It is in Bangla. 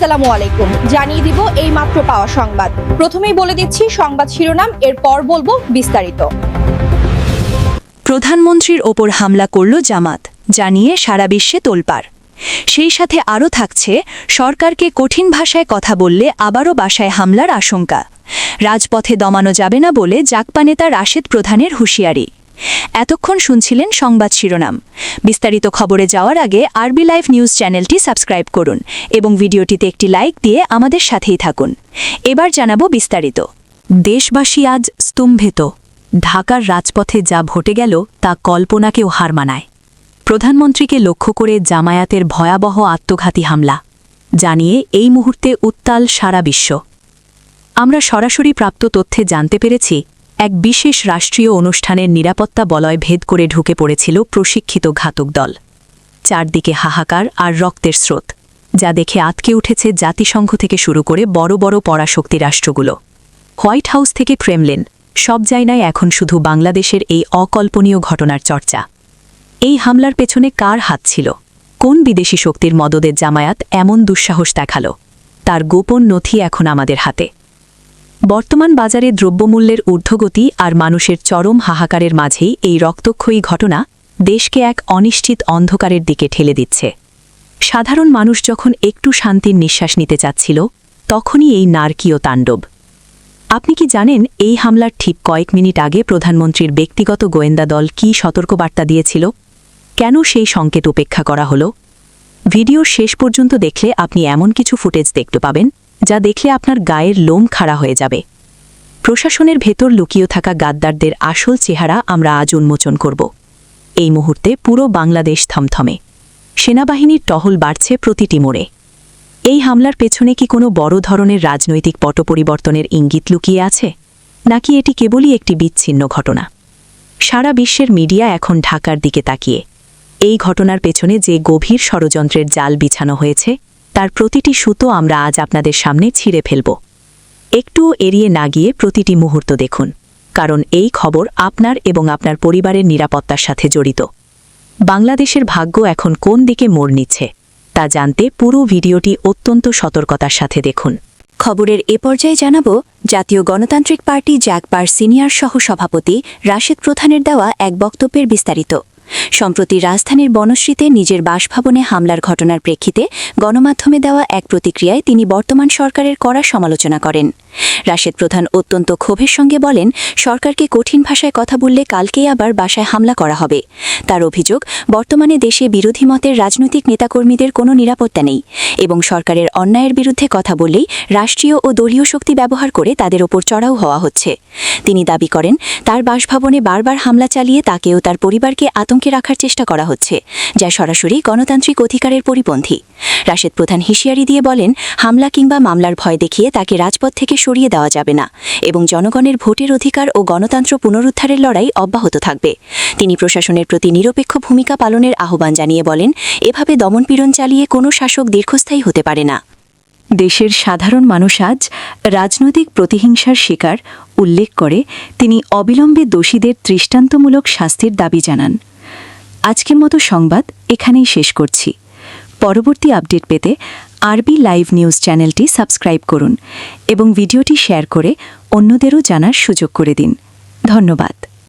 আসসালামু আলাইকুম। জানিয়ে দিব এই মাত্র পাওয়া সংবাদ। প্রথমেই বলে দিচ্ছি সংবাদ শিরোনাম, এরপর বলবো বিস্তারিত। প্রধানমন্ত্রীর ওপর হামলা করল জামাত, জানিয়ে সারা বিশ্বে তোলপাড়। সেই সাথে আরও থাকছে সরকারকে কঠিন ভাষায় কথা বললে আবারও বাসায় হামলার আশঙ্কা। রাজপথে দমানো যাবে না বলে জাগপা নেতা রাশেদ প্রধানের হুঁশিয়ারি। এতক্ষণ শুনছিলেন সংবাদ শিরোনাম। বিস্তারিত খবরে যাওয়ার আগে আরবি লাইভ নিউজ চ্যানেলটি সাবস্ক্রাইব করুন এবং ভিডিওটিতে একটি লাইক দিয়ে আমাদের সাথেই থাকুন। এবার জানাবো বিস্তারিত। দেশবাসী আজ স্তম্ভিত। ঢাকার রাজপথে যা ঘটে গেল তা কল্পনাকেও হার মানায়। প্রধানমন্ত্রীকে লক্ষ্য করে জামায়াতের ভয়াবহ আত্মঘাতী হামলা, জানিয়ে এই মুহূর্তে উত্তাল সারা বিশ্ব। আমরা সরাসরি প্রাপ্ত তথ্যে জানতে পেরেছি, এক বিশেষ রাষ্ট্রীয় অনুষ্ঠানের নিরাপত্তা বলয় ভেদ করে ঢুকে পড়েছিল প্রশিক্ষিত ঘাতক দল। চারদিকে হাহাকার আর রক্তের স্রোত, যা দেখে আতকে উঠেছে জাতিসংঘ থেকে শুরু করে বড় বড় পরাশক্তি রাষ্ট্রগুলো। হোয়াইট হাউস থেকে ক্রেমলিন, সব জায়গায় এখন শুধু বাংলাদেশের এই অকল্পনীয় ঘটনার চর্চা। এই হামলার পেছনে কার হাত ছিল? কোন বিদেশি শক্তির মদদে জামায়াত এমন দুঃসাহস দেখাল? তার গোপন নথি এখন আমাদের হাতে। বর্তমান বাজারে দ্রব্যমূল্যের ঊর্ধ্বগতি আর মানুষের চরম হাহাকারের মাঝেই এই রক্তক্ষয়ী ঘটনা দেশকে এক অনিশ্চিত অন্ধকারের দিকে ঠেলে দিচ্ছে। সাধারণ মানুষ যখন একটু শান্তির নিঃশ্বাস নিতে চাচ্ছিল, তখনই এই নারকীয় তাণ্ডব। আপনি কি জানেন এই হামলার ঠিক কয়েক মিনিট আগে প্রধানমন্ত্রীর ব্যক্তিগত গোয়েন্দা দল কী সতর্কবার্তা দিয়েছিল? কেন সেই সংকেত উপেক্ষা করা হলো? ভিডিওর শেষ পর্যন্ত দেখলে আপনি এমন কিছু ফুটেজ দেখতে পাবেন যা দেখলে আপনার গায়ের লোম খাড়া হয়ে যাবে। প্রশাসনের ভেতর লুকিয়ে থাকা গাদ্দারদের আসল চেহারা আমরা আজ উন্মোচন করব। এই মুহূর্তে পুরো বাংলাদেশ থমথমে। সেনাবাহিনীর টহল বাড়ছে প্রতিটি মোড়ে। এই হামলার পেছনে কি কোনো বড় ধরনের রাজনৈতিক পট পরিবর্তনের ইঙ্গিত লুকিয়ে আছে, নাকি এটি কেবলই একটি বিচ্ছিন্ন ঘটনা? সারা বিশ্বের মিডিয়া এখন ঢাকার দিকে তাকিয়ে। এই ঘটনার পেছনে যে গভীর ষড়যন্ত্রের জাল বিছানো হয়েছে, তার প্রতিটি সুতো আমরা আজ আপনাদের সামনে ছিঁড়ে ফেলব। একটুও এড়িয়ে না গিয়ে প্রতিটি মুহূর্ত দেখুন, কারণ এই খবর আপনার এবং আপনার পরিবারের নিরাপত্তার সাথে জড়িত। বাংলাদেশের ভাগ্য এখন কোন দিকে মোড় নিচ্ছে তা জানতে পুরো ভিডিওটি অত্যন্ত সতর্কতার সাথে দেখুন। খবরের এ পর্যায়ে জানাবো জাতীয় গণতান্ত্রিক পার্টি জাগপার সিনিয়র সহ সভাপতি রাশেদ প্রধানের দেওয়া এক বক্তব্যের বিস্তারিত। সম্প্রতি রাজধানীর বনশ্রীতে নিজের বাসভবনে হামলার ঘটনার প্রেক্ষিতে গণমাধ্যমে দেওয়া এক প্রতিক্রিয়ায় তিনি বর্তমান সরকারের কড়া সমালোচনা করেন। রাশেদ প্রধান অত্যন্ত ক্ষোভের সঙ্গে বলেন, সরকারকে কঠিন ভাষায় কথা বললে কালকেই আবার বাসায় হামলা করা হবে। তার অভিযোগ, বর্তমানে দেশে বিরোধী মতের রাজনৈতিক নেতাকর্মীদের কোনো নিরাপত্তা নেই এবং সরকারের অন্যায়ের বিরুদ্ধে কথা বললেই রাষ্ট্রীয় ও দলীয় শক্তি ব্যবহার করে তাদের ওপর চড়াও হওয়া হচ্ছে। তিনি দাবি করেন, তার বাসভবনে বারবার হামলা চালিয়ে তাকে ও তার পরিবারকে আতঙ্কে রাখার চেষ্টা করা হচ্ছে, যা সরাসরি গণতান্ত্রিক অধিকারের পরিপন্থী। রাশেদ প্রধান হুঁশিয়ারি দিয়ে বলেন, হামলা কিংবা মামলার ভয় দেখিয়ে তাকে রাজপথ থেকে সরিয়ে দেওয়া যাবে না এবং জনগণের ভোটের অধিকার ও গণতন্ত্র পুনরুদ্ধারের লড়াই অব্যাহত থাকবে। তিনি প্রশাসনের প্রতি নিরপেক্ষ ভূমিকা পালনের আহ্বান জানিয়ে বলেন, এভাবে দমনপীড়ন চালিয়ে কোনো শাসক দীর্ঘস্থায়ী হতে পারে না। দেশের সাধারণ মানুষ আজ রাজনৈতিক প্রতিহিংসার শিকার উল্লেখ করে তিনি অবিলম্বে দোষীদের দৃষ্টান্তমূলক শাস্তির দাবি জানান। আজকের মতো সংবাদ এখানেই শেষ করছি। পরবর্তী আপডেট পেতে আরবি লাইভ নিউজ চ্যানেলটি সাবস্ক্রাইব করুন এবং ভিডিওটি শেয়ার করে অন্যদেরও জানার সুযোগ করে দিন। ধন্যবাদ।